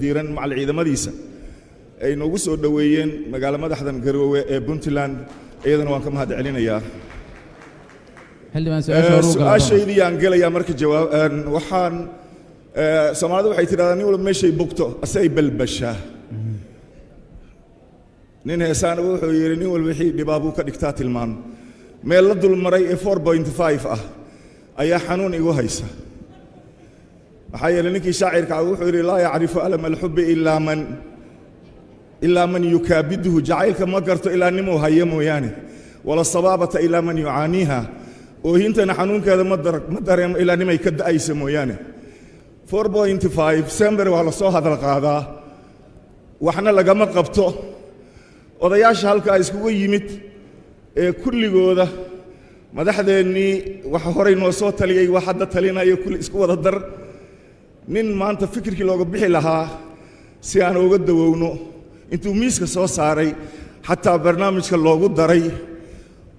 diiran macal ciidamadiisa ay noogu soo dhaweeyeen magaalo madaxdan Garowe ee Puntland iyadana waan ka mahad celinayaa. su'aashaydii aan gelayaa marka jawaab waxaan Soomaalidu waxay tiraahdaa nin walba meeshay bogto asay balbashaa. nin heesaan wuxuu yiri nin walba wixii dhibaabu ka dhigtaa tilmaan meel la dul maray 4.5 ah ayaa xanuun igu haysa. waxaa yeelay ninkii shaacirka wuxuu yiri laa yacrifu alam alxub ilaa man yukaabiduhu jacaylka ma garto ilaa nimuu hayo mooyaane wala sabaabata ilaa man yucaaniiha oohintana xanuunkeeda ma dareemo ilaa nimay ka da'aysa mooyaane. 4.5 December waa la soo hadal qaadaa waxna lagama qabto. odayaasha halkaa iskugu yimid ee kulligooda madaxdeennii waxa horay noo soo taliyay wax hadda talinayo kulli isku wada dar nin maanta fikirkii looga bixi lahaa si aan uga dawowno intuu miiska soo saaray xataa barnaamijka loogu daray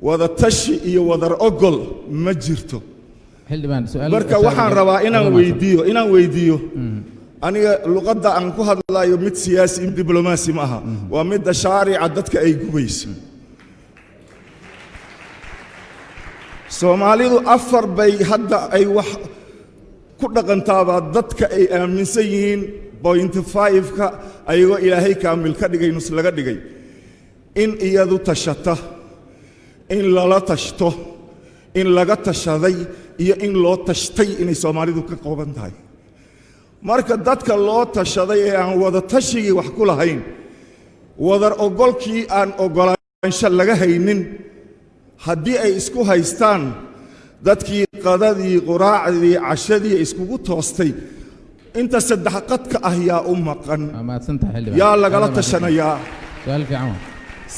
wada tashi iyo wadar ogol ma jirto. marka waxaan rabaa inaan weydiiyo aniga luqadda aan ku hadlayo mid siyaasi iyo diblomaasi ma aha waa mid shaarica dadka ay gubayso. Soomaalidu afar bay hadda ay wax ku dhaqantaaba dadka ay aaminsan yihiin 0.5ka ayagoo ilaahay kaamil ka dhigay nus laga dhigay in iyadu tashata in lala tashto in laga tashaday iyo in loo tashtay inay Soomaalidu ka qooban tahay. marka dadka loo tashaday ee aan wada tashigii wax ku lahayn wadar ogolkii aan ogolaansho laga haynin haddii ay isku haystaan dadkii qadadii quraacdii cashadii iskugu toostay inta saddex qadka ah yaa u maqan yaa lagala tashanayaa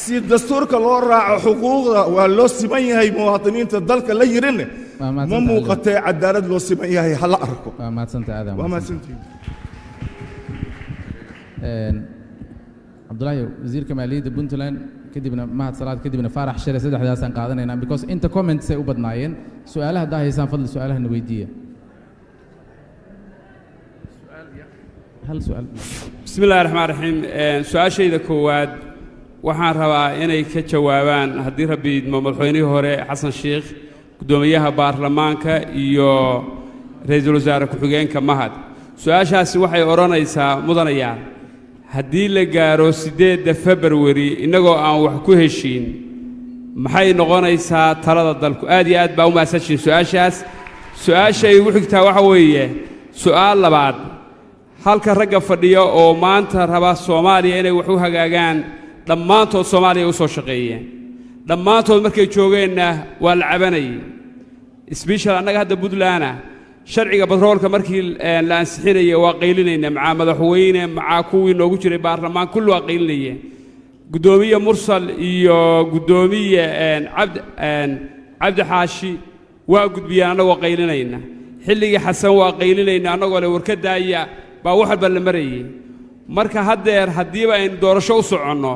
si dastuurka loo raaco xuquuqda waa loo siman yahay muwaadiniinta dalka la yirin ma muuqatee cadaalad loo siman yahay hala arko. waa mahadsantahay Abdullahi wasiirka maaliyadda Puntland kadibna mahad salaad kadibna Faarax Shire saddexdaasaan qaadanaynaa because inta comments ay u badnaayeen su'aalaha haddaa haysaan fadlan su'aalahana weydiiya. hal su'aal. bismillaahi raxmaani raxiim su'aashayda koowaad waxaan rabaa inay ka jawaabaan haddii rabbi madaxweynihii hore xasan sheekh gudoomiyaha baarlamaanka iyo ra'iisul wasaare ku-xigeenka mahad. su'aashaasi waxay odhanaysaa mudanayaan haddii la gaaro 8 February inagoo aan wax ku heshiin maxay noqonaysaa talada dalku. aad iyo aad baa u mahadsantihiin su'aashaas. su'aashay ugu xigtaa waxa weeye su'aal labaad halka ragga fadhiya oo maanta raba Soomaaliya inay wax u hagaagaan dhammaantood Soomaaliya u soo shaqeeyeen dhammaantood markay joogeenna waa la cabanayay isbiishal annaga hadda Puntland sharciga batroolka markii la ansixinayay waa qaylinayna maca madaxweyne maca kuwii noogu jiray baarlamaan kullu waa qaylinayeen gudoomiye mursal iyo gudoomiye cabdi xaashi waa gudbiyaan annagoo qaylinayna xilligii xasan waa qaylinayna annagoo le warkadaaya baa wax walba la marayay. marka haddeer haddiiba aynu doorasho u soconno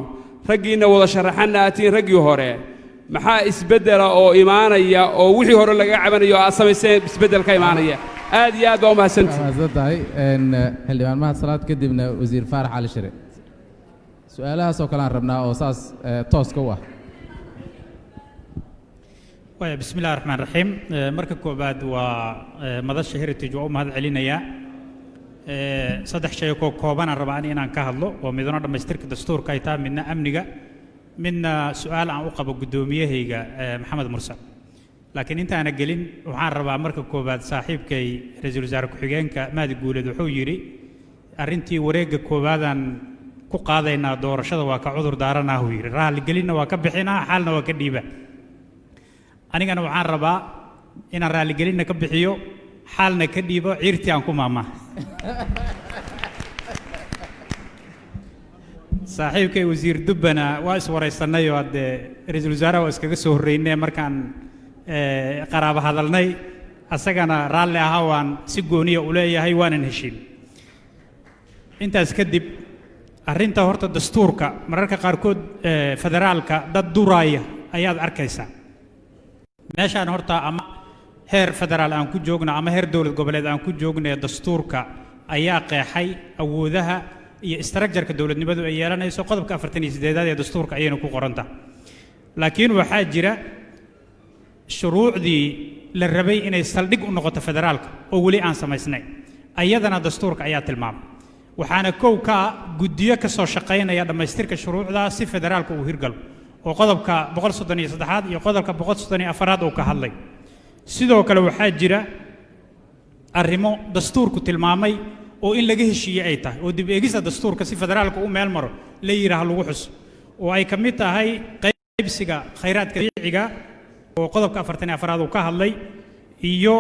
raggiina wada sharaxana aatiin raggii hore maxaa isbeddela oo imaanaya oo wixii hore laga cabanayo oo samayseen isbeddel ka imaanaya. aad iyo aad baa u mahadsantahay. xildhibaan mahad salaad kadibna wasiir Faarax Cali Shire su'aalahaas oo kale aan rabnaa oo saas tooska u ah. bismillaahi raxmaani raxiim marka koobaad waa madasha heritage waa u mahad celinayaa. saddex shay oo kooban aan rabaa inaan ka hadlo oo midna dhamaystirka dastuurka ay tahay midna amniga midna su'aal aan u qabo gudoomiyahayga Maxamed Mursal. laakiin inta aan gelin waxaan rabaa marka koobaad saaxiibkay ra'iisul wasaare ku-xigeenka Mahdi Guuleed wuxuu yiri arrintii wareegga koobaadan ku qaadaynaa doorashada waa ka cudur daaranaa uu yiri raali gelinna waa ka bixinaa xalna waa ka dhiiba. anigana waxaan rabaa inaan raali gelinna ka bixiyo xalna ka dhiibo ciirtii aan ku maamaa. saaxiibkay wasiir dubbana waa iswaraysanay oo hadde ra'iisul wasaaraha waa iskaga soo horreynay markaan qaraabo hadalnay asagana raalli ahaa waan si gooniya u leeyahay waanan heshiin. intaas kadib arrinta horta dastuurka mararka qaarkood federaalka dad duraaya ayaad arkaysaa meeshaan horta ama heer federaal aan ku joogno ama heer dowlad goboleed aan ku joogno dastuurka ayaa qeexay awoodaha iyo istarajarka dowladnimadu ay yeelanayso qodobka 48 ee dastuurka ayayna ku qoranta laakiin waxaa jira shuruucdii la rabay inay saldhig u noqoto federaalka oo weli aan samaysnayn ayadana dastuurka ayaa tilmaamay waxaana kow ka guddiyo ka soo shaqaynaya dhammaystirka shuruucda si federaalka uu hirgalo oo qodobka 133 iyo qodobka 134 uu ka hadlay sidoo kale waxaa jira arrimo dastuurku tilmaamay oo in laga heshiiyay ay tahay oo dib eegista dastuurka si federaalka u meel maro la yiraahdo lagu xus oo ay kamid tahay qaybsiga khayraadka dabiiciga oo qodobka 44 uu ka hadlay iyo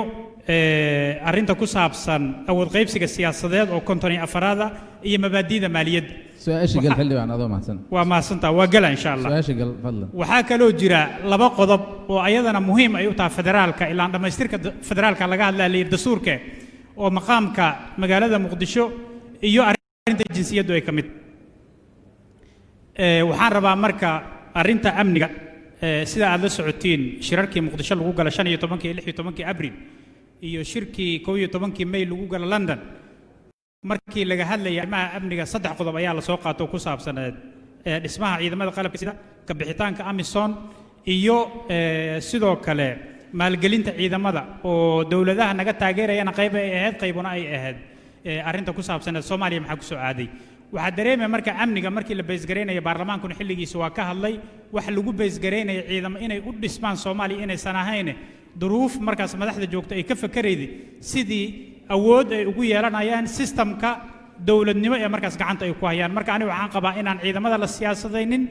arrinta ku saabsan awood qaybsiga siyaasadeed oo 54 iyo mabaadi'da maaliyadda su-aasha gal xildhibaan adoo mahadsan waa mahadsantaa waa gala insha Allah su-aasha gal fadlan waxaa kaloo jira laba qodob oo ayadana muhiim ay u tahay federaalka ilaa dhamaystirka federaalka laga hadlayo dastuurka oo maqaamka magaalada Muqdisho iyo arrinta jinsiyaddu ay kamid waxaan rabaa marka arrinta amniga sida aad la socotiin shirarkii Muqdisho lagu gala 15 iyo 16 Abriil iyo shirkii 11 May lagu gala London markii laga hadlayay arrimaha amniga saddex qodob ayaa la soo qaato ku saabsan dhismaha ciidamada qalabka sida ka bixitaanka Amisom iyo sidoo kale maalgelinta ciidamada oo dawladaha naga taageerayana qayb ay ahayd qaybuna ay ahayd arrinta ku saabsan Soomaaliya maxaa ku soo aaday waxa dareemay marka amniga markii la beesgareynay baarlamaankuna xilligiisa waa ka hadlay wax lagu beesgareynay ciidamo inay u dhismaan Soomaaliya inay sanahayn duruuf markaas madaxda joogto ay ka fakarayday sidii awood ay ugu yeelanayaan systemka dawladnimo ee markaas gacanta ay ku hayaan marka aniga waxaan qabaa inaan ciidamada la siyaasadaynin